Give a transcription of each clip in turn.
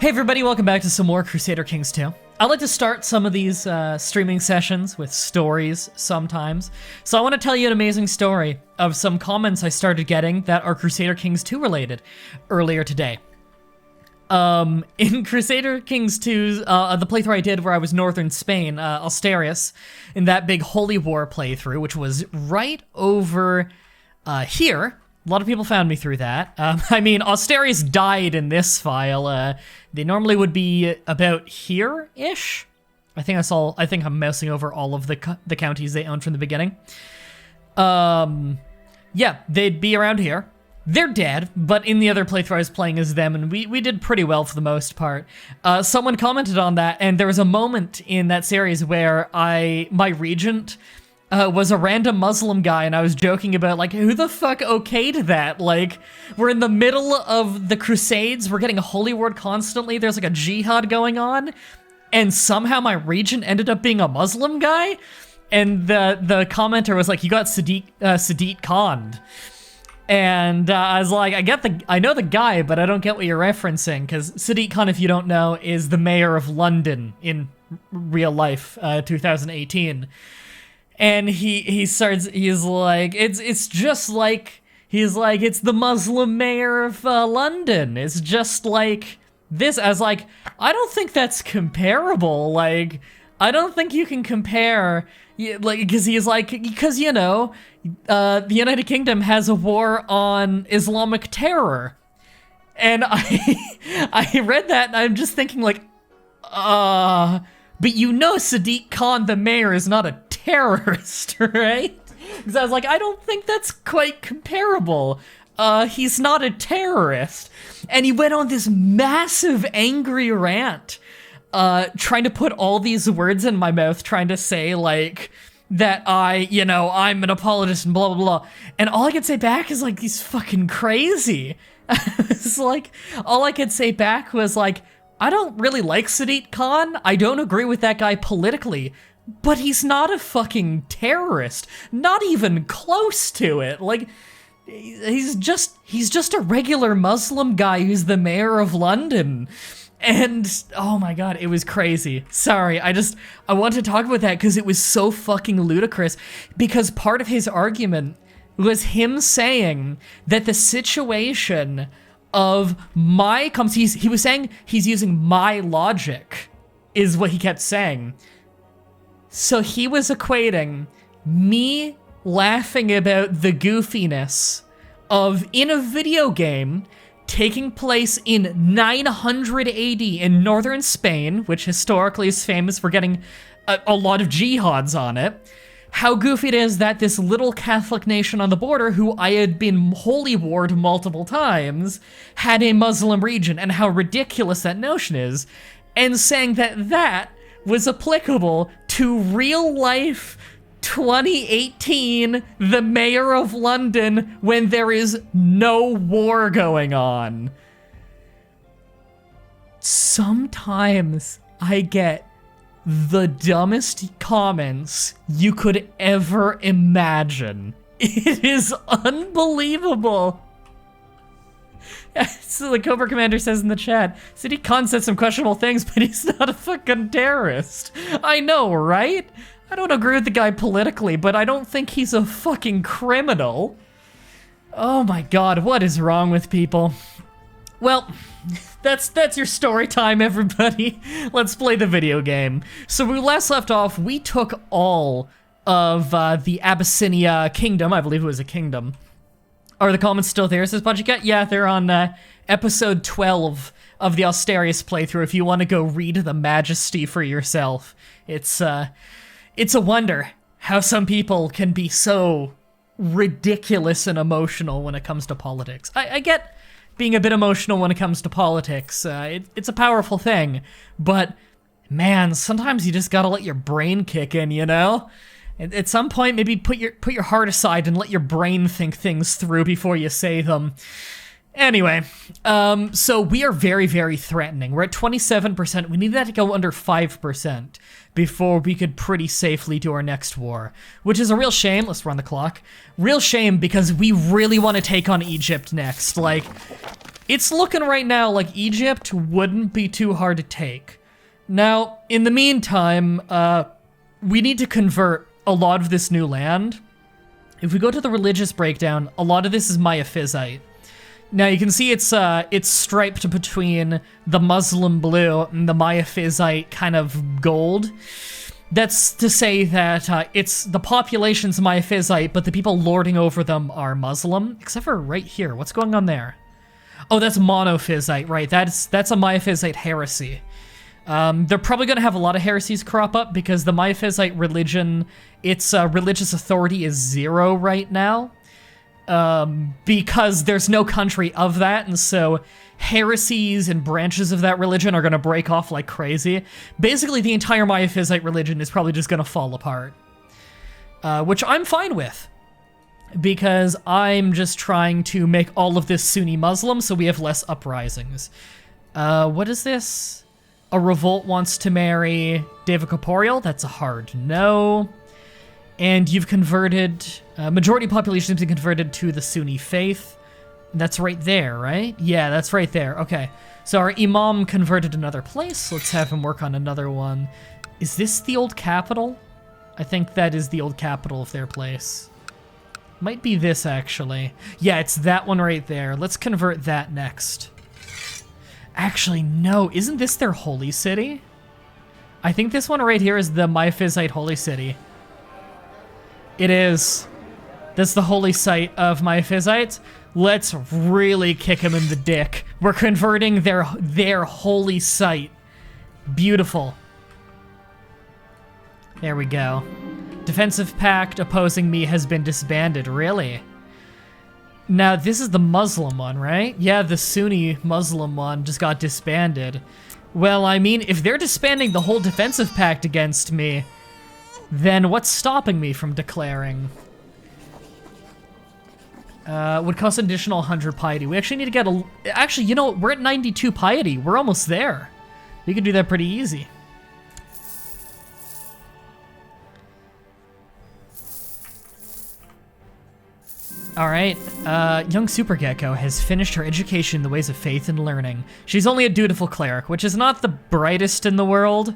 Hey everybody, welcome back to some more Crusader Kings 2. I like to start some of these streaming sessions with stories sometimes. So I want to tell you an amazing story of some comments I started getting that are Crusader Kings 2 related earlier today. In Crusader Kings 2, the playthrough I did where I was northern Spain, Asturias, in that big Holy War playthrough, which was right over here. A lot of people found me through that. I mean, Asturias died in this file. They normally would be about here-ish. I think I'm mousing over all of the counties they owned from the beginning. Yeah, they'd be around here. They're dead, but in the other playthrough I was playing as them, and we did pretty well for the most part. Someone commented on that, and there was a moment in that series where my regent was a random Muslim guy, and I was joking about, like, who the fuck okayed that? Like, we're in the middle of the Crusades, we're getting a holy word constantly, there's like a jihad going on, and somehow my regent ended up being a Muslim guy? And the commenter was like, you got Sadiq Khan. And I was like, I know the guy, but I don't get what you're referencing, because Sadiq Khan, if you don't know, is the mayor of London in real life, 2018. And he's like, it's just like, he's like, it's the Muslim mayor of London. It's just like this. I was like, I don't think that's comparable. Like, I don't think you can compare, like, because he's like, because, you know, the United Kingdom has a war on Islamic terror. And I read that and I'm just thinking like, but you know Sadiq Khan, the mayor, is not a terrorist, right? Because I was like, I don't think that's quite comparable. He's not a terrorist. And he went on this massive angry rant, trying to put all these words in my mouth, trying to say, like, that I'm an apologist and blah, blah, blah. And all I could say back is, like, he's fucking crazy. It's like, all I could say back was, like, I don't really like Sadiq Khan. I don't agree with that guy politically. But he's not a fucking terrorist. Not even close to it. Like, he's just a regular Muslim guy who's the mayor of London. And, oh my god, it was crazy. Sorry, I want to talk about that because it was so fucking ludicrous. Because part of his argument was him saying that the situation of he was saying he's using my logic, is what he kept saying. So he was equating me laughing about the goofiness of, in a video game, taking place in 900 AD in northern Spain, which historically is famous for getting a lot of jihads on it, how goofy it is that this little Catholic nation on the border, who I had been holy warred multiple times, had a Muslim region, and how ridiculous that notion is, and saying that was applicable to real life 2018, the mayor of London, when there is no war going on. Sometimes I get the dumbest comments you could ever imagine. It is unbelievable. So the Cobra Commander says in the chat, Sadiq Khan said some questionable things, but he's not a fucking terrorist. I know, right? I don't agree with the guy politically, but I don't think he's a fucking criminal. Oh my god, what is wrong with people? Well, that's your story time, everybody. Let's play the video game. So when we last left off, we took all of the Abyssinia kingdom. I believe it was a kingdom. Are the comments still there, says Budget? Yeah, they're on episode 12 of the Asturias playthrough if you want to go read the majesty for yourself. It's a wonder how some people can be so ridiculous and emotional when it comes to politics. I get being a bit emotional when it comes to politics. It's a powerful thing, but man, sometimes you just gotta let your brain kick in, you know? At some point, maybe put your heart aside and let your brain think things through before you say them. Anyway, so we are very, very threatening. We're at 27%. We need that to go under 5% before we could pretty safely do our next war, which is a real shame. Let's run the clock. Real shame because we really want to take on Egypt next. Like, It's looking right now like Egypt wouldn't be too hard to take. Now, in the meantime, we need to convert a lot of this new land. If we go to the religious breakdown, a lot of this is Miaphysite. Now you can see it's striped between the Muslim blue and the Miaphysite kind of gold. That's to say that it's the population's Miaphysite, but the people lording over them are Muslim, except for right here. What's going on there? Oh, that's Monophysite, right? That's a Miaphysite heresy. They're probably going to have a lot of heresies crop up because the Miaphysite religion, its religious authority is 0 right now. Because there's no country of that, and so heresies and branches of that religion are going to break off like crazy. Basically, the entire Miaphysite religion is probably just going to fall apart. Which I'm fine with, because I'm just trying to make all of this Sunni Muslim so we have less uprisings. What is this? A revolt wants to marry David Corporeal. That's a hard no. And you've converted, majority population has been converted to the Sunni faith. That's right there, right? Yeah, that's right there. Okay. So our Imam converted another place. Let's have him work on another one. Is this the old capital? I think that is the old capital of their place. Might be this, actually. Yeah, it's that one right there. Let's convert that next. Actually, no. Isn't this their holy city? I think this one right here is the Miaphysite holy city. It is. That's the holy site of Miaphysites. Let's really kick him in the dick. We're converting their holy site. Beautiful. There we go. Defensive pact opposing me has been disbanded. Really? Now, this is the Muslim one, right? Yeah, the Sunni Muslim one just got disbanded. Well, I mean, if they're disbanding the whole defensive pact against me, then what's stopping me from declaring? Would cost an additional 100 piety. We actually need to get a... Actually, you know what? We're at 92 piety. We're almost there. We could do that pretty easy. Alright, young Super Gecko has finished her education in the ways of faith and learning. She's only a dutiful cleric, which is not the brightest in the world.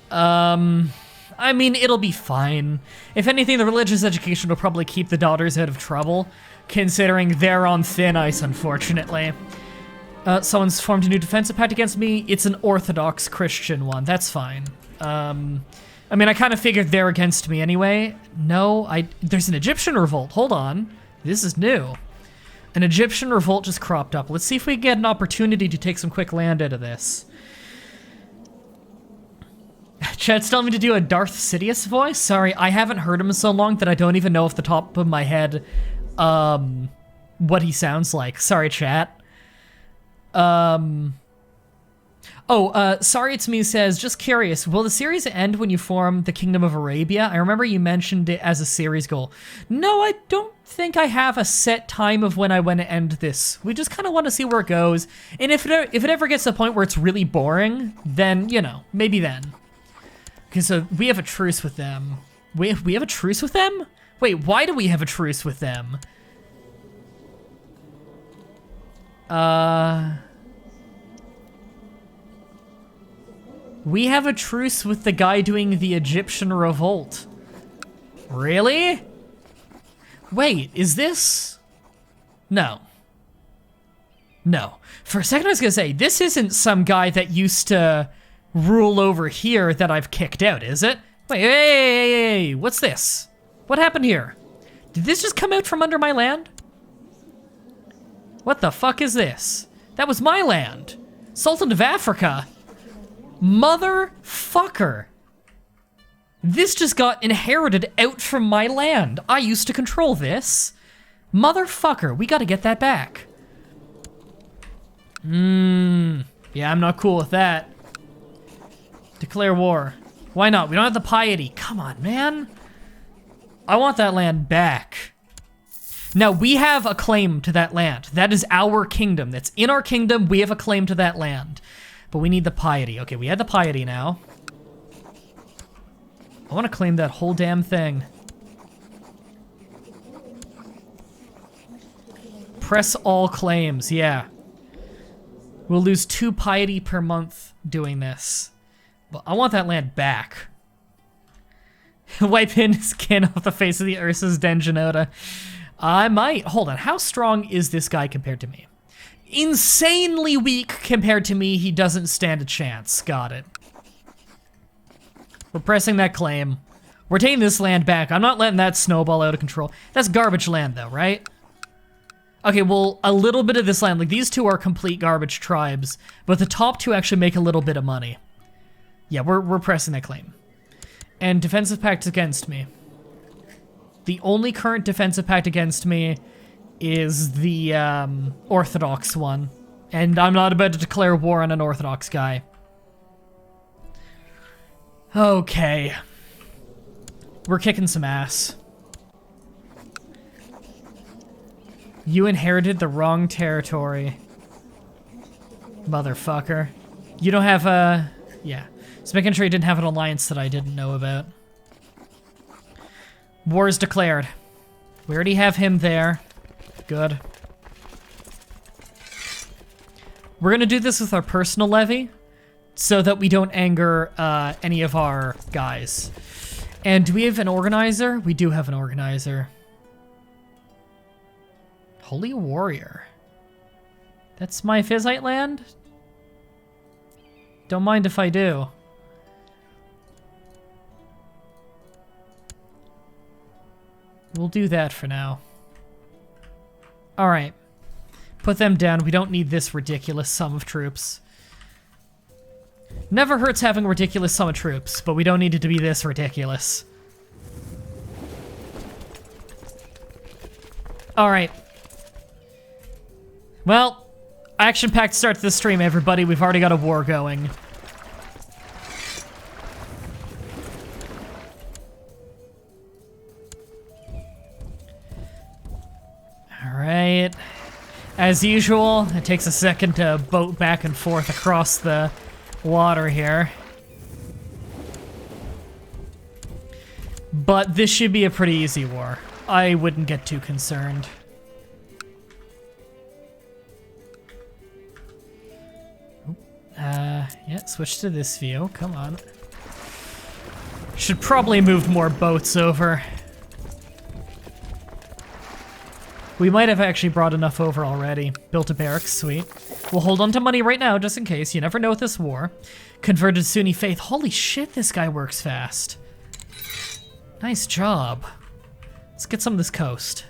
I mean, it'll be fine. If anything, the religious education will probably keep the daughters out of trouble, considering they're on thin ice, unfortunately. Someone's formed a new defensive pact against me. It's an Orthodox Christian one. That's fine. I mean, I kind of figured they're against me anyway. No, there's an Egyptian revolt. Hold on. This is new. An Egyptian revolt just cropped up. Let's see if we get an opportunity to take some quick land out of this. Chat's telling me to do a Darth Sidious voice? Sorry, I haven't heard him in so long that I don't even know off the top of my head what he sounds like. Sorry, chat. Sorry It's Me says, just curious, will the series end when you form the Kingdom of Arabia? I remember you mentioned it as a series goal. No, I don't think I have a set time of when I want to end this. We just kind of want to see where it goes. And if it ever gets to the point where it's really boring, then, you know, maybe then. Okay, so we have a truce with them. We have a truce with them? Wait, why do we have a truce with them? We have a truce with the guy doing the Egyptian revolt. Really? Wait, is this? No. No. For a second I was gonna say, this isn't some guy that used to rule over here that I've kicked out, is it? Wait, hey, what's this? What happened here? Did this just come out from under my land? What the fuck is this? That was my land. Sultan of Africa. Motherfucker. This just got inherited out from my land. I used to control this. Motherfucker, we gotta get that back. Yeah, I'm not cool with that. Declare war. Why not? We don't have the piety. Come on, man. I want that land back. Now, we have a claim to that land. That is our kingdom. That's in our kingdom. We have a claim to that land. But we need the piety. Okay, we had the piety now. I want to claim that whole damn thing. Press all claims, yeah. We'll lose 2 piety per month doing this. But I want that land back. Wipe in skin off the face of the Ursa's Denjanota. I might. Hold on. How strong is this guy compared to me? Insanely weak compared to me. He doesn't stand a chance. Got it. We're pressing that claim. We're taking this land back. I'm not letting that snowball out of control. That's garbage land, though, right? Okay, well, a little bit of this land. Like, these 2 are complete garbage tribes, but the top 2 actually make a little bit of money. Yeah, we're pressing that claim. And defensive pact against me. The only current defensive pact against me is the Orthodox one. And I'm not about to declare war on an Orthodox guy. Okay. We're kicking some ass. You inherited the wrong territory. Motherfucker. You don't have a... Yeah. Just making sure you didn't have an alliance that I didn't know about. War is declared. We already have him there. Good. We're gonna do this with our personal levy so that we don't anger any of our guys. And do we have an organizer? We do have an organizer. Holy Warrior. That's my Physite land? Don't mind if I do. We'll do that for now. Alright. Put them down. We don't need this ridiculous sum of troops. Never hurts having a ridiculous sum of troops, but we don't need it to be this ridiculous. Alright. Well, action packed start to the stream, everybody. We've already got a war going. Alright. As usual, it takes a second to boat back and forth across the water here. But this should be a pretty easy war. I wouldn't get too concerned. Yeah, switch to this view. Come on. Should probably move more boats over. We might have actually brought enough over already. Built a barracks, sweet. We'll hold on to money right now, just in case. You never know with this war. Converted Sunni faith. Holy shit, this guy works fast. Nice job. Let's get some of this coast.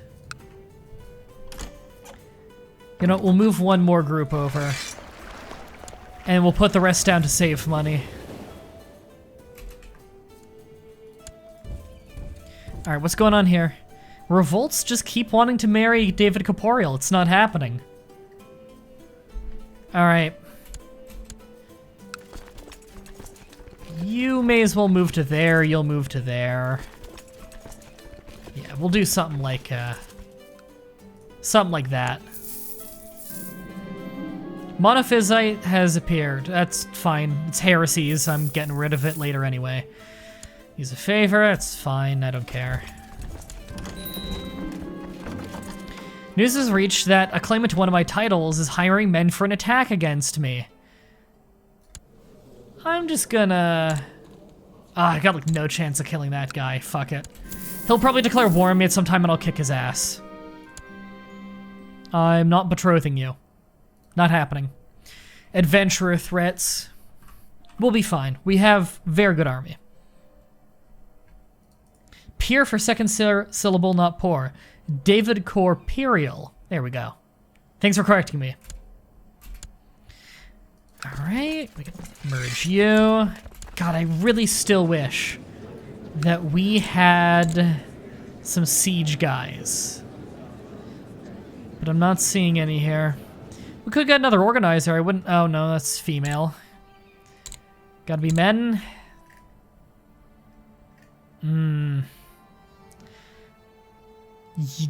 You know, we'll move one more group over. And we'll put the rest down to save money. Alright, what's going on here? Revolts just keep wanting to marry David Corporeal. It's not happening. Alright. You may as well move to there. You'll move to there. Yeah, we'll do something like that. Monophysite has appeared. That's fine. It's heresies. I'm getting rid of it later anyway. He's a favor. That's fine. I don't care. News has reached that a claimant to one of my titles is hiring men for an attack against me. I'm just gonna... I got like no chance of killing that guy. Fuck it. He'll probably declare war on me at some time and I'll kick his ass. I'm not betrothing you. Not happening. Adventurer threats. We'll be fine. We have very good army. Peer for second syllable, not poor. David Corporeal. There we go. Thanks for correcting me. Alright, we can merge you. God, I really still wish that we had some siege guys. But I'm not seeing any here. We could get another organizer. I wouldn't... Oh, no, that's female. Gotta be men.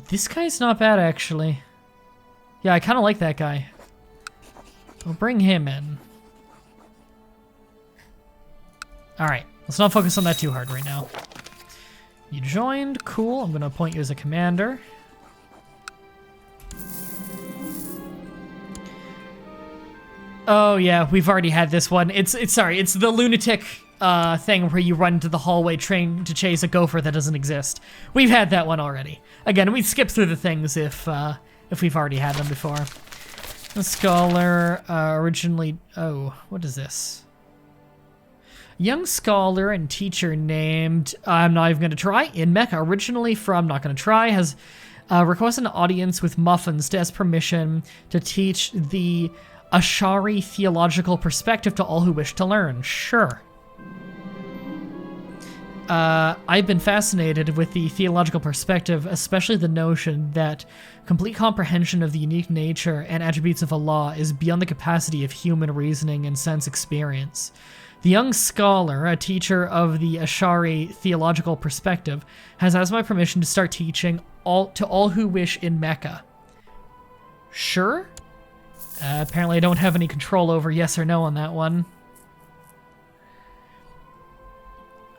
This guy's not bad, actually. Yeah, I kind of like that guy. We'll bring him in. Alright, let's not focus on that too hard right now. You joined. Cool. I'm going to appoint you as a commander. Oh yeah, we've already had this one. It's the lunatic thing where you run to the hallway trying to chase a gopher that doesn't exist. We've had that one already. Again, we skip through the things if we've already had them before. The scholar originally... Oh, what is this? Young scholar and teacher named... I'm not even going to try. In Mecca, originally from Not Going to Try, has requested an audience with muffins to ask permission to teach the Ash'ari theological perspective to all who wish to learn. Sure. I've been fascinated with the theological perspective, especially the notion that complete comprehension of the unique nature and attributes of Allah is beyond the capacity of human reasoning and sense experience. The young scholar, a teacher of the Ash'ari theological perspective, has asked my permission to start teaching to all who wish in Mecca. Sure? Apparently I don't have any control over yes or no on that one.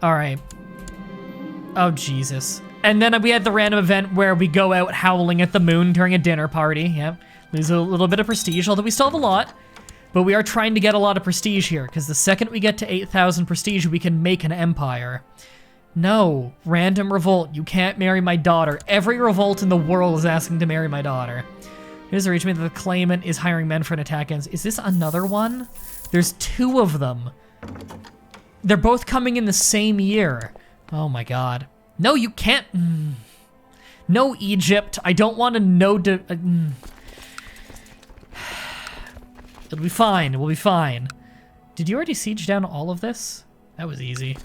Alright. Oh, Jesus. And then we had the random event where we go out howling at the moon during a dinner party. Yep. Lose a little bit of prestige, although we still have a lot. But we are trying to get a lot of prestige here, because the second we get to 8,000 prestige, we can make an empire. No. Random revolt. You can't marry my daughter. Every revolt in the world is asking to marry my daughter. Here's the reach me that the claimant is hiring men for an attack against. Is this another one? There's 2 of them. They're both coming in the same year. Oh my god. No, you can't. No, Egypt. I don't want to know. It'll be fine. We'll be fine. Did you already siege down all of this? That was easy.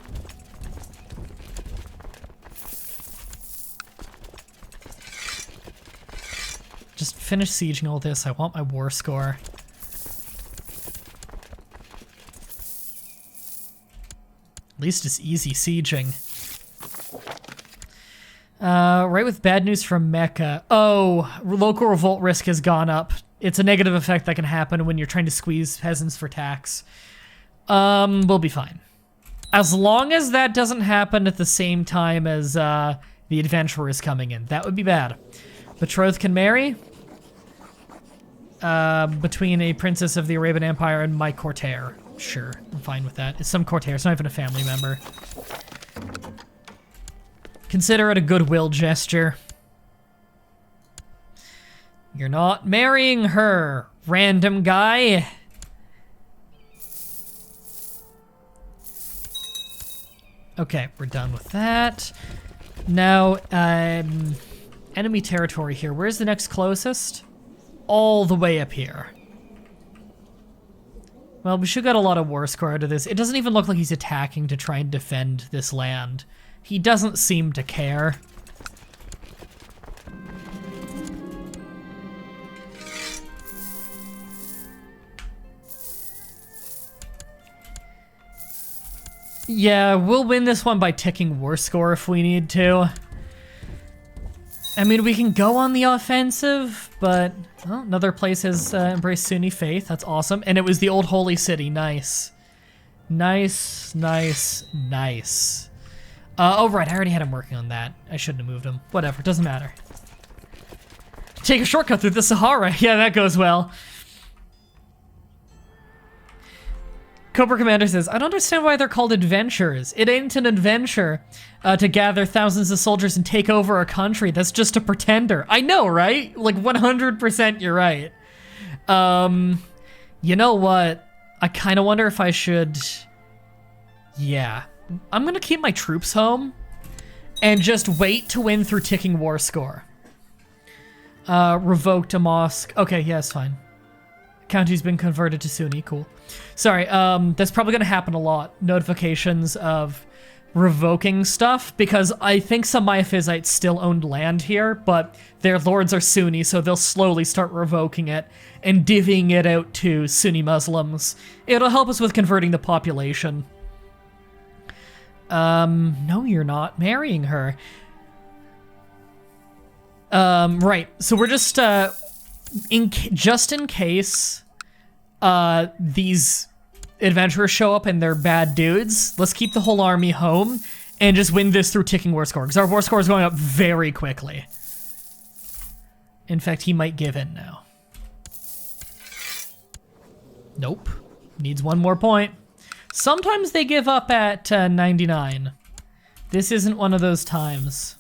Just finish sieging all this. I want my war score. At least it's easy sieging. Right with bad news from Mecca. Oh, local revolt risk has gone up. It's a negative effect that can happen when you're trying to squeeze peasants for tax. We'll be fine. As long as that doesn't happen at the same time as the adventurer is coming in. That would be bad. Betrothed can marry. Between a princess of the Arabian Empire and my courtier. Sure, I'm fine with that. It's some courtier, it's not even a family member. Consider it a goodwill gesture. You're not marrying her, random guy. Okay, we're done with that. Now, enemy territory here. Where's the next closest? All the way up here. Well, we should get a lot of war score out of this. It doesn't even look like he's attacking to try and defend this land. He doesn't seem to care. Yeah, we'll win this one by ticking war score if we need to. I mean, we can go on the offensive, but well, another place has embraced Sunni faith. That's awesome. And it was the old holy city. Nice. Nice, nice, nice. Oh, right. I already had him working on that. I shouldn't have moved him. Whatever. Doesn't matter. Take a shortcut through the Sahara. Yeah, that goes well. Cobra Commander says, I don't understand why they're called adventures. It ain't an adventure to gather thousands of soldiers and take over a country. That's just a pretender. I know, right? Like 100% you're right. You know what? I kind of wonder if I should... Yeah. I'm going to keep my troops home and just wait to win through ticking war score. Revoked a mosque. Okay, yeah, it's fine. County's been converted to Sunni. Cool. Sorry, that's probably going to happen a lot. Notifications of revoking stuff, because I think some Miaphysites still owned land here, but their lords are Sunni, so they'll slowly start revoking it and divvying it out to Sunni Muslims. It'll help us with converting the population. No, you're not marrying her. Right, so we're just, just in case these adventurers show up and they're bad dudes, let's keep the whole army home and just win this through ticking war score, because our war score is going up very quickly. In fact, he might give in now. Nope. Needs one more point. Sometimes they give up at 99. This isn't one of those times.